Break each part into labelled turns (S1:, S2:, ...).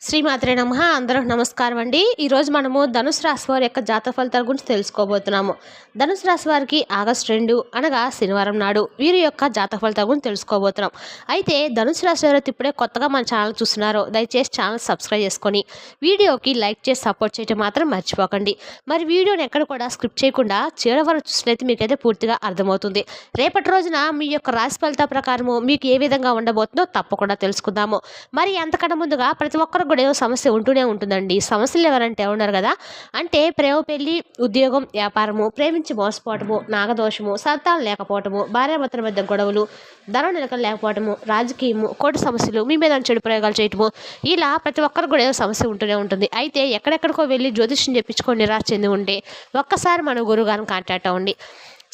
S1: శ్రీమాత్రే నమః. అందరికి నమస్కారం అండి. ఈరోజు మనము ధనుసు రాశి వారి యొక్క జాతక ఫలితాల గురించి తెలుసుకోబోతున్నాము. ధనుసు రాశి వారికి ఆగస్టు 2 అనగా శనివారం నాడు వీరి యొక్క జాతక ఫలితాల గురించి తెలుసుకోబోతున్నాం. అయితే ధనుసు రాశి వారు ఇప్పుడే కొత్తగా మన ఛానల్ చూస్తున్నారో దయచేసి ఛానల్ సబ్స్క్రైబ్ చేసుకొని వీడియోకి లైక్ చేసి సపోర్ట్ చేయడం మాత్రం మర్చిపోకండి. మరి వీడియోని ఎక్కడ కూడా స్క్రిప్ట్ చేయకుండా చివరి వరకు చూసినట్లయితే మీకైతే పూర్తిగా అర్థమవుతుంది. రేపటి రోజున మీ యొక్క రాశి ఫలితాల ప్రకారము మీకు ఏ విధంగా ఉండబోతుందో తప్పకుండా తెలుసుకుందాము. మరి అంతకన్నా ముందుగా ప్రతి ఒక్కరు కూడా ఏదో సమస్య ఉంటూనే ఉంటుందండి. సమస్యలు ఎవరంటే ఉన్నారు కదా, అంటే ప్రేమ, పెళ్లి, ఉద్యోగం, వ్యాపారము, ప్రేమించి మోసపోవటము, నాగదోషము, సంతానం లేకపోవటము, భార్యాభర్తల మధ్య గొడవలు, ధనం నిలకడ లేకపోవటము, రాజకీయము, కోర్టు సమస్యలు, మీ మీద చెడు ప్రయోగాలు చేయటము, ఇలా ప్రతి ఒక్కరు కూడా ఏదో సమస్య ఉంటూనే ఉంటుంది. అయితే ఎక్కడెక్కడికో వెళ్ళి జ్యోతిష్యం చెప్పించుకొని నిరాశ చెంది ఉంటే ఒక్కసారి మన గురువుగారిని కాంటాక్ట్ అవ్వండి.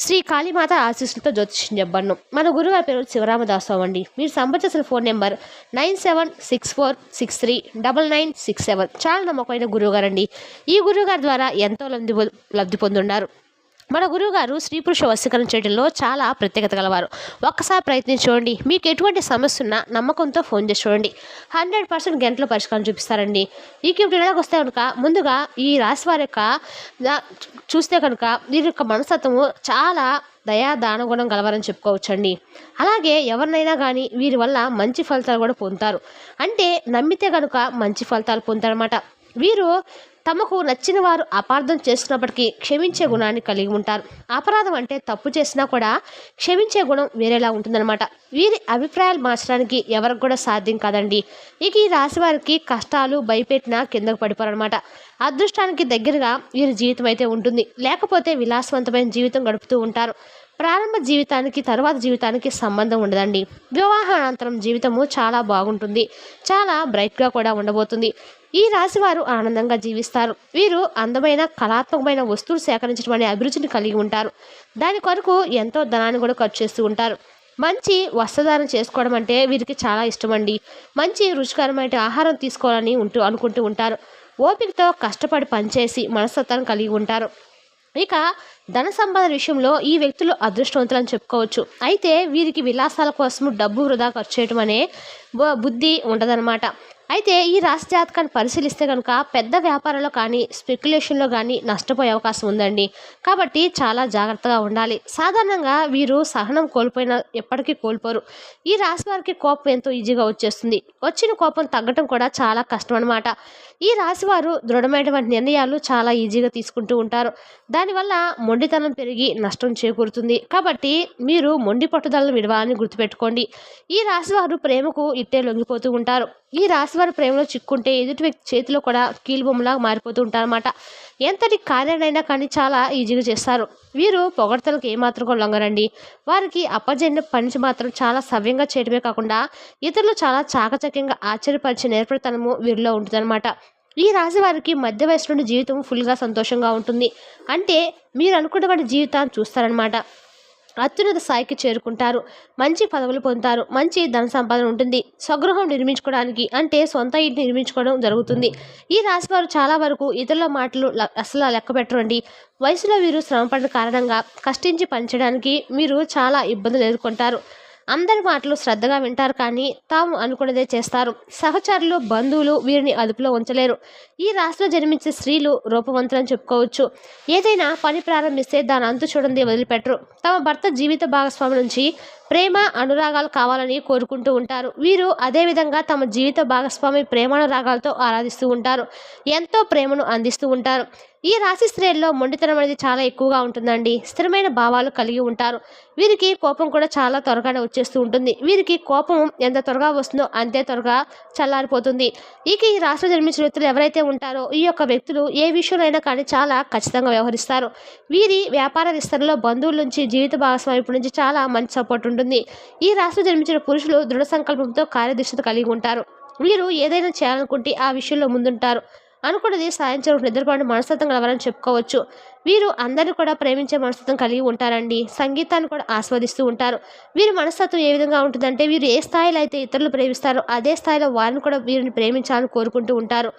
S1: శ్రీ కాళీమాత ఆశీస్సులతో జ్యోతిష్యం చెప్పను. మన గురుగారి పేరు శివరామదాసు అండి. మీరు సంప్రదించిన ఫోన్ నెంబర్ 9764639967. చాలా నమ్మకమైన గురువుగారండి. ఈ గురువుగారి ద్వారా ఎంతో లబ్ధి పొందున్నారు. మన గురువుగారు స్త్రీ పురుష వశీకరణ చేయడంలో చాలా ప్రత్యేకత గలవారు. ఒక్కసారి ప్రయత్నించి చూడండి. మీకు ఎటువంటి సమస్య ఉన్నా నమ్మకంతో ఫోన్ చేసి చూడండి. 100% గంటలో పరిష్కారం చూపిస్తారండి. ఈ వీడియోకి వస్తే కనుక ముందుగా ఈ రాశి వారి యొక్క చూస్తే కనుక వీరి యొక్క మనస్తత్వము చాలా దయా దానగుణం గలవారని చెప్పుకోవచ్చండి. అలాగే ఎవరినైనా కానీ వీరి వల్ల మంచి ఫలితాలు కూడా పొందుతారు. అంటే నమ్మితే కనుక మంచి ఫలితాలు పొందుతారన్నమాట. వీరు తమకు నచ్చిన వారు అపార్థం చేస్తున్నప్పటికీ క్షమించే గుణాన్ని కలిగి ఉంటారు. అపరాధం అంటే తప్పు చేసినా కూడా క్షమించే గుణం వేరేలా ఉంటుందన్నమాట. వీరి అభిప్రాయాలు మార్చడానికి ఎవరికి కూడా సాధ్యం కాదండి. ఇక ఈ రాశి వారికి కష్టాలు భయపెట్టినా కిందకు పడిపోరనమాట. అదృష్టానికి దగ్గరగా వీరి జీవితం అయితే ఉంటుంది. లేకపోతే విలాసవంతమైన జీవితం గడుపుతూ ఉంటారు. ప్రారంభ జీవితానికి తర్వాత జీవితానికి సంబంధం ఉండదండి. వివాహానంతరం జీవితము చాలా బాగుంటుంది. చాలా బ్రైట్గా కూడా ఉండబోతుంది. ఈ రాశి వారు ఆనందంగా జీవిస్తారు. వీరు అందమైన కళాత్మకమైన వస్తువులు సేకరించడం అనే అభిరుచిని కలిగి ఉంటారు. దాని కొరకు ఎంతో ధనాన్ని కూడా ఖర్చు చేస్తూ ఉంటారు. మంచి వస్త్రధారణ చేసుకోవడం అంటే వీరికి చాలా ఇష్టమండి. మంచి రుచికరమైన ఆహారం తీసుకోవాలని అనుకుంటూ ఉంటారు. ఓపికతో కష్టపడి పనిచేసి మనస్తత్వాన్ని కలిగి ఉంటారు. ఇక ధన సంపాదన విషయంలో ఈ వ్యక్తులు అదృష్టవంతులు అని చెప్పుకోవచ్చు. అయితే వీరికి విలాసాల కోసం డబ్బు వృధా ఖర్చు చేయడం అనే బుద్ధి ఉండదన్నమాట. అయితే ఈ రాశి జాతకాన్ని పరిశీలిస్తే కనుక పెద్ద వ్యాపారంలో కానీ స్పెక్యులేషన్లో కానీ నష్టపోయే అవకాశం ఉందండి. కాబట్టి చాలా జాగ్రత్తగా ఉండాలి. సాధారణంగా వీరు సహనం కోల్పోయిన ఎప్పటికీ కోల్పోరు. ఈ రాశి వారికి కోపం ఎంతో ఈజీగా వచ్చేస్తుంది. వచ్చిన కోపం తగ్గటం కూడా చాలా కష్టం అనమాట. ఈ రాశి వారు దృఢమైనటువంటి నిర్ణయాలు చాలా ఈజీగా తీసుకుంటూ ఉంటారు. దానివల్ల మొండితనం పెరిగి నష్టం చేకూరుతుంది. కాబట్టి మీరు మొండి పట్టుదలను విడవాలని గుర్తుపెట్టుకోండి. ఈ రాశి వారు ప్రేమకు ఇట్టే లొంగిపోతూ ఉంటారు. ఈ రాశివారి ప్రేమలో చిక్కుంటే ఎదుటి వ్యక్తి చేతిలో కూడా కీలుబొమ్మలా మారిపోతూ ఉంటారన్నమాట. ఎంతటి కార్యాలైనా కానీ చాలా ఈజీగా చేస్తారు. వీరు పొగడ్తలకు ఏమాత్రం కూడా లొంగరండి. వారికి అప్పజెండ పని మాత్రం చాలా సవ్యంగా చేయడమే కాకుండా ఇతరులు చాలా చాకచక్యంగా ఆశ్చర్యపరిచే నేర్పరితనము వీరిలో ఉంటుందన్నమాట. ఈ రాశి వారికి మధ్య వయసు నుండి జీవితం ఫుల్గా సంతోషంగా ఉంటుంది. అంటే మీరు అనుకున్నటువంటి జీవితాన్ని చూస్తారనమాట. అత్యున్నత స్థాయికి చేరుకుంటారు. మంచి పదవులు పొందుతారు. మంచి ధన సంపాదన ఉంటుంది. స్వగృహం నిర్మించుకోవడానికి అంటే సొంత ఇంటిని నిర్మించుకోవడం జరుగుతుంది. ఈ రాశి వారు చాలా వరకు ఇతరుల మాటలు అసలు లెక్క పెట్టరండి. వయసులో వీరు శ్రమపడిన కారణంగా కష్టించి పనిచేయడానికి మీరు చాలా ఇబ్బందులు ఎదుర్కొంటారు. అందరి మాటలు శ్రద్ధగా వింటారు, కానీ తాము అనుకున్నదే చేస్తారు. సహచరులు, బంధువులు వీరిని అదుపులో ఉంచలేరు. ఈ రాశిలో జన్మించే స్త్రీలు రూపవంతులని చెప్పుకోవచ్చు. ఏదైనా పని ప్రారంభిస్తే దాని అంతు చూడండి వదిలిపెట్టరు. తమ భర్త జీవిత భాగస్వామి నుంచి ప్రేమ అనురాగాలు కావాలని కోరుకుంటూ ఉంటారు. వీరు అదేవిధంగా తమ జీవిత భాగస్వామి ప్రేమానురాగాలతో ఆరాధిస్తూ ఉంటారు. ఎంతో ప్రేమను అందిస్తూ ఉంటారు. ఈ రాశి స్త్రీల్లో మొండితనం అనేది చాలా ఎక్కువగా ఉంటుందండి. స్థిరమైన భావాలు కలిగి ఉంటారు. వీరికి కోపం కూడా చాలా త్వరగానే వచ్చేస్తూ ఉంటుంది. వీరికి కోపం ఎంత త్వరగా వస్తుందో అంతే త్వరగా చల్లారిపోతుంది. ఇక ఈ రాశిలో జన్మించిన వ్యక్తులు ఎవరైతే ఉంటారో ఈ యొక్క వ్యక్తులు ఏ విషయంలో కానీ చాలా ఖచ్చితంగా వ్యవహరిస్తారు. వీరి వ్యాపార విస్తరణలో బంధువుల నుంచి జీవిత భాగస్వామి నుంచి చాలా మంచి సపోర్ట్ ఉంటుంది. ఈ రాశిలో జన్మించిన పురుషులు దృఢ సంకల్పంతో కార్యదీక్షత కలిగి ఉంటారు. వీరు ఏదైనా చేయాలనుకుంటే ఆ విషయంలో ముందుంటారు. అనుకున్నది సాధించడం నిద్రపోయిన మనస్తత్వం గలవారని చెప్పుకోవచ్చు. వీరు అందరినీ కూడా ప్రేమించే మనస్తత్వం కలిగి ఉంటారండి. సంగీతాన్ని కూడా ఆస్వాదిస్తూ ఉంటారు. వీరి మనస్తత్వం ఏ విధంగా ఉంటుందంటే వీరు ఏ స్థాయిలో అయితే ఇతరులు ప్రేమిస్తారో అదే స్థాయిలో వారిని కూడా వీరిని ప్రేమించాలని కోరుకుంటూ ఉంటారు.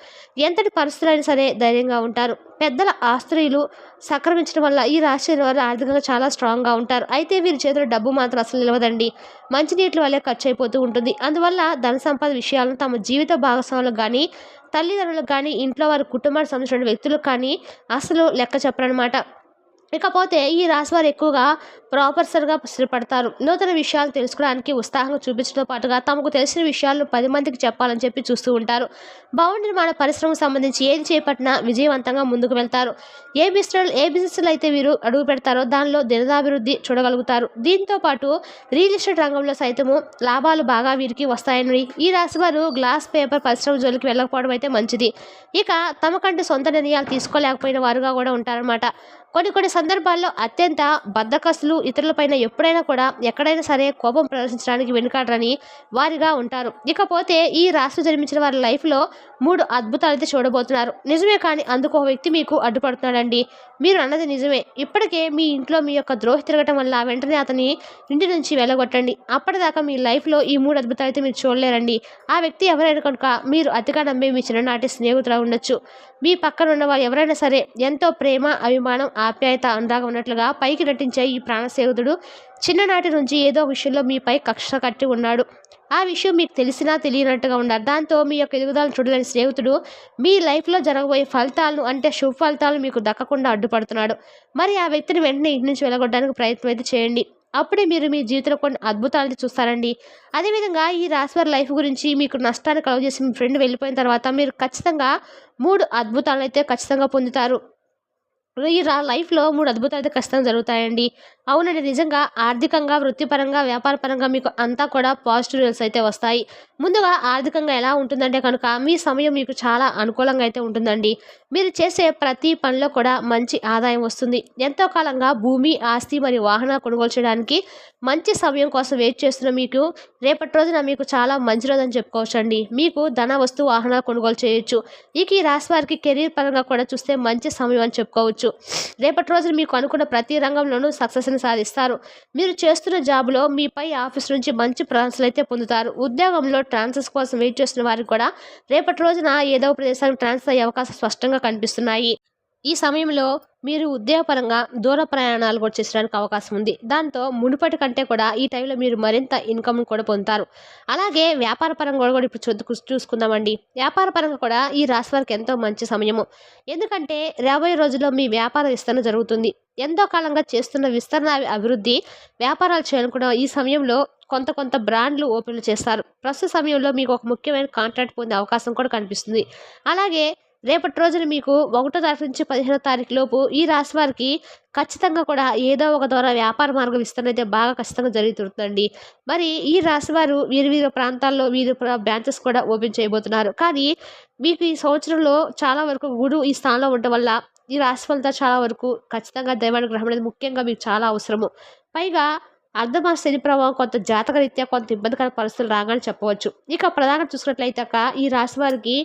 S1: ఎంతటి పరిస్థితులైనా సరే ధైర్యంగా ఉంటారు. పెద్దల ఆస్తులు సంక్రమించడం వల్ల ఈ రాశి వారు ఆర్థికంగా చాలా స్ట్రాంగ్గా ఉంటారు. అయితే వీరి చేతిలో డబ్బు మాత్రం అసలు నిలవదండి. మంచినీటి వల్లే ఖర్చు అయిపోతూ ఉంటుంది. అందువల్ల ధన సంపద విషయాలను తమ జీవిత భాగస్వాములకు కానీ, తల్లిదండ్రులకు కానీ, ఇంట్లో వారి కుటుంబానికి సంబంధించిన వ్యక్తులకు కానీ అసలు లెక్క చెప్పరనమాట. ఇకపోతే ఈ రాశి వారు ఎక్కువగా ప్రాపర్సర్గా స్థిరపడతారు. నూతన విషయాలు తెలుసుకోవడానికి ఉత్సాహంగా చూపించడంతో పాటుగా తమకు తెలిసిన విషయాలను 10 మందికి చెప్పాలని చెప్పి చూస్తూ ఉంటారు. భవన నిర్మాణ పరిశ్రమకు సంబంధించి ఏది చేపట్టినా విజయవంతంగా ముందుకు వెళ్తారు. ఏ బిజినెస్లో అయితే వీరు అడుగు పెడతారో దానిలో దినదాభివృద్ధి చూడగలుగుతారు. దీంతో పాటు రియల్ ఎస్టేట్ రంగంలో సైతము లాభాలు బాగా వీరికి వస్తాయని ఈ రాశి వారు గ్లాస్ పేపర్ పరిశ్రమ జోలికి వెళ్ళకపోవడం అయితే మంచిది. ఇక తమకంటూ సొంత నిర్ణయాలు తీసుకోలేకపోయిన వారుగా కూడా ఉంటారన్నమాట. కొన్ని సందర్భాల్లో అత్యంత బద్ధకస్తులు ఇతరులపైన ఎప్పుడైనా కూడా ఎక్కడైనా సరే కోపం ప్రదర్శించడానికి వెనుకాడరని వారిగా ఉంటారు. ఇకపోతే ఈ రాశి జన్మించిన వారి లైఫ్లో 3 అద్భుతాలు అయితే చూడబోతున్నారు. నిజమే, కానీ అందుకు ఒక వ్యక్తి మీకు అడ్డుపడుతున్నాడండి. మీరు అన్నది నిజమే. ఇప్పటికే మీ ఇంట్లో మీ యొక్క ద్రోహి తిరగటం వల్ల వెంటనే అతని ఇంటి నుంచి వెళ్ళగొట్టండి. అప్పటిదాకా మీ లైఫ్లో ఈ 3 అద్భుతాలు అయితే మీరు చూడలేరండి. ఆ వ్యక్తి ఎవరైనా కనుక మీరు అతిగా నమ్మే మీ చిన్ననాటి స్నేహితులు ఉండొచ్చు. మీ పక్కన ఉన్న వారు ఎవరైనా సరే ఎంతో ప్రేమ, అభిమానం, ఆప్యాయత, అనురాగం ఉన్నట్లుగా పైకి నటించే ఈ ప్రాణ స్నేహితుడు చిన్ననాటి నుంచి ఏదో విషయంలో మీపై కక్ష కట్టి ఉన్నాడు. ఆ విషయం మీకు తెలిసినా తెలియనట్టుగా ఉన్నారు. దాంతో మీ యొక్క ఎదుగుదలను చూడలేని స్నేహితుడు మీ లైఫ్లో జరగబోయే ఫలితాలను, అంటే శుభ ఫలితాలను మీకు దక్కకుండా అడ్డుపడుతున్నాడు. మరి ఆ వ్యక్తిని వెంటనే ఇంటి నుంచి వెళ్ళగొట్టడానికి ప్రయత్నం అయితే చేయండి. అప్పుడే మీరు మీ జీవితంలో కొన్ని అద్భుతాలను చూస్తారండి. అదేవిధంగా ఈ రాశివారి లైఫ్ గురించి మీకు నష్టాన్ని కలుగజేసి మీ ఫ్రెండ్ వెళ్ళిపోయిన తర్వాత మీరు ఖచ్చితంగా 3 అద్భుతాలను అయితే ఖచ్చితంగా పొందుతారు. ఈ లైఫ్లో 3 అద్భుతాలు అయితే ఖచ్చితంగా జరుగుతాయండి. అవునండి, నిజంగా ఆర్థికంగా, వృత్తిపరంగా, వ్యాపారపరంగా మీకు అంతా కూడా పాజిటివ్ రిజల్ట్స్ అయితే వస్తాయి. ముందుగా ఆర్థికంగా ఎలా ఉంటుందంటే కనుక మీ సమయం మీకు చాలా అనుకూలంగా అయితే ఉంటుందండి. మీరు చేసే ప్రతి పనిలో కూడా మంచి ఆదాయం వస్తుంది. ఎంతో కాలంగా భూమి, ఆస్తి మరియు వాహనాలు కొనుగోలు చేయడానికి మంచి సమయం కోసం వెయిట్ చేస్తున్న మీకు రేపటి రోజున మీకు చాలా మంచి రోజు అని చెప్పుకోవచ్చండి. మీకు ధన, వస్తు, వాహనాలు కొనుగోలు చేయొచ్చు. ఇక ఈ రాశి వారికి కెరీర్ పరంగా కూడా చూస్తే మంచి సమయం అని చెప్పుకోవచ్చు. రేపటి రోజున మీకు అనుకున్న ప్రతి రంగంలోనూ సక్సెస్ని సాధిస్తారు. మీరు చేస్తున్న జాబ్లో మీపై ఆఫీస్ నుంచి మంచి ప్రశంసలు అయితే పొందుతారు. ఉద్యోగంలో ట్రాన్స్ఫర్స్ కోసం వెయిట్ చేస్తున్న వారికి కూడా రేపటి రోజున ఏదో ప్రదేశానికి ట్రాన్స్ఫర్ అయ్యే అవకాశాలు స్పష్టంగా కనిపిస్తున్నాయి. ఈ సమయంలో మీరు ఉద్యోగపరంగా దూర ప్రయాణాలు కూడా చేసడానికి అవకాశం ఉంది. దాంతో మునుపటి కంటే కూడా ఈ టైంలో మీరు మరింత ఇన్కమ్ కూడా పొందుతారు. అలాగే వ్యాపార పరంగా కూడా ఇప్పుడు చూసుకుందామండి. వ్యాపార పరంగా కూడా ఈ రాశి వారికి ఎంతో మంచి సమయము. ఎందుకంటే రాబోయే రోజుల్లో మీ వ్యాపార విస్తరణ జరుగుతుంది. ఎంతో కాలంగా చేస్తున్న విస్తరణ అభివృద్ధి వ్యాపారాలు చేయాలనుకున్న ఈ సమయంలో కొంత బ్రాండ్లు ఓపెన్లు చేస్తారు. ప్రస్తుత సమయంలో మీకు ఒక ముఖ్యమైన కాంట్రాక్ట్ పొందే అవకాశం కూడా కనిపిస్తుంది. అలాగే రేపటి రోజున మీకు 1వ తారీఖు నుంచి 15వ తారీఖు లోపు ఈ రాశి వారికి ఖచ్చితంగా కూడా ఏదో ఒక ద్వారా వ్యాపార మార్గ విస్తరణ అయితే బాగా ఖచ్చితంగా జరుగుతుందండి. మరి ఈ రాశి వారు వీరి ప్రాంతాల్లో వీరి బ్రాంచెస్ కూడా ఓపెన్ చేయబోతున్నారు. కానీ మీకు ఈ సంవత్సరంలో చాలా వరకు గురువు ఈ స్థానంలో ఉండటం వల్ల ఈ రాశి ఫలితాలు చాలా వరకు ఖచ్చితంగా దైవానుగ్రహం అనేది ముఖ్యంగా మీకు చాలా అవసరము. పైగా అర్ధమాస శని ప్రభావం కొంత జాతకరీత్యా కొంత ఇబ్బందికర పరిస్థితులు రాగానే చెప్పవచ్చు. ఇక ప్రధానంగా చూసుకున్నట్లయితే ఈ రాశి వారికి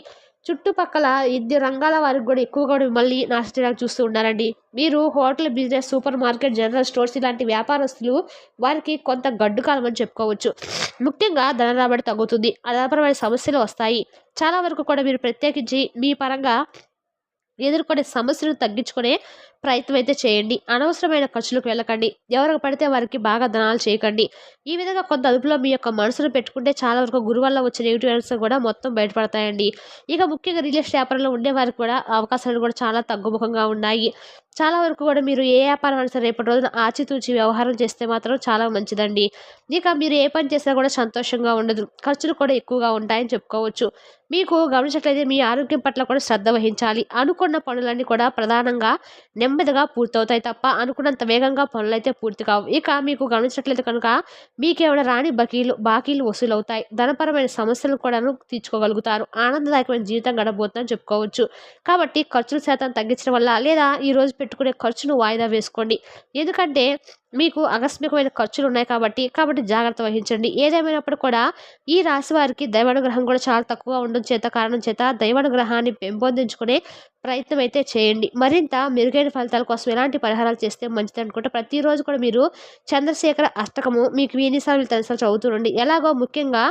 S1: చుట్టుపక్కల 2 రంగాల వారికి కూడా ఎక్కువగా కూడా మిమ్మల్ని నాశనం చేయడానికి చూస్తూ ఉన్నారండి. మీరు hotel business, super market, general stores ఇలాంటి వ్యాపారస్తులు వారికి కొంత గడ్డు కాలం అని చెప్పుకోవచ్చు. ముఖ్యంగా ధన రాబడి తగ్గుతుంది. అదనపరమైన సమస్యలు వస్తాయి. చాలా వరకు కూడా మీరు ప్రత్యేకించి మీ పరంగా ఎదుర్కొనే సమస్యలను తగ్గించుకునే ప్రయత్నం అయితే చేయండి. అనవసరమైన ఖర్చులకు వెళ్ళకండి. ఎవరికి పడితే వారికి బాగా దానాలు చేయకండి. ఈ విధంగా కొంత అదుపులో మీ యొక్క మనసును పెట్టుకుంటే చాలా వరకు గురువు వల్ల వచ్చే నెగిటివ్ ఎనర్జీస్ కూడా మొత్తం బయటపడతాయండి. ఇక ముఖ్యంగా రియల్ ఎస్టేట్ వ్యాపారంలో ఉండే వారికి కూడా అవకాశాలు కూడా చాలా తగ్గుముఖంగా ఉన్నాయి. చాలా వరకు కూడా మీరు ఏ వ్యాపారం అయినా సరే రేపటి రోజున ఆచితూచి వ్యవహారం చేస్తే మాత్రం చాలా మంచిదండి. ఇక మీరు ఏ పని చేసినా కూడా సంతోషంగా ఉండదు. ఖర్చులు కూడా ఎక్కువగా ఉంటాయని చెప్పుకోవచ్చు. మీకు గమనించినట్లయితే మీ ఆరోగ్యం పట్ల కూడా శ్రద్ధ వహించాలి. అనుకున్న పనులన్నీ కూడా ప్రధానంగా నెమ్మదిగా పూర్తవుతాయి తప్ప అనుకున్నంత వేగంగా పనులైతే పూర్తి కావు. ఇక మీకు గమనించినట్లయితే కనుక మీకేమైనా రాని బాకీలు వసూలవుతాయి. ధనపరమైన సమస్యలను కూడాను తీర్చుకోగలుగుతారు. ఆనందదాయకమైన జీవితం గడబోతుందని చెప్పుకోవచ్చు. కాబట్టి ఖర్చుల శాతం తగ్గించడం వల్ల లేదా ఈరోజు పెట్టుకునే ఖర్చును వాయిదా వేసుకోండి. ఎందుకంటే మీకు ఆకస్మికమైన ఖర్చులు ఉన్నాయి కాబట్టి జాగ్రత్త వహించండి. ఏదేమైనప్పుడు కూడా ఈ రాశి వారికి దైవానుగ్రహం కూడా చాలా తక్కువగా ఉండడం కారణం చేత దైవానుగ్రహాన్ని పెంపొందించుకునే ప్రయత్నం అయితే చేయండి. మరింత మెరుగైన ఫలితాల కోసం ఎలాంటి పరిహారాలు చేస్తే మంచిది అనుకుంటే ప్రతిరోజు కూడా మీరు చంద్రశేఖర అష్టకము మీకు ఎన్నిసార్లు తెలుసా చదువుతుండండి. ఎలాగో ముఖ్యంగా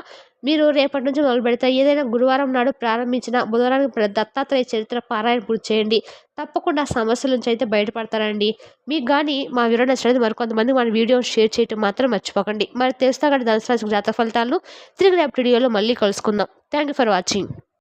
S1: మీరు రేపటి నుంచి మొదలు పెడితే ఏదైనా గురువారం నాడు ప్రారంభించిన బుధవారానికి దత్తాత్రేయ చరిత్ర పారాయణ పూర్తి చేయండి. తప్పకుండా ఆ సమస్యల నుంచి అయితే బయటపడతారండి. మీకు కానీ మా వీడియో నచ్చినది మరికొంతమంది మన వీడియోని షేర్ చేయటం మాత్రం మర్చిపోకండి. మరి తెలుస్తా కానీ ధనుసు రాశి జాతక ఫలితాలను తిరిగి రేపు వీడియోలో మళ్ళీ కలుసుకుందాం. Thank you for watching.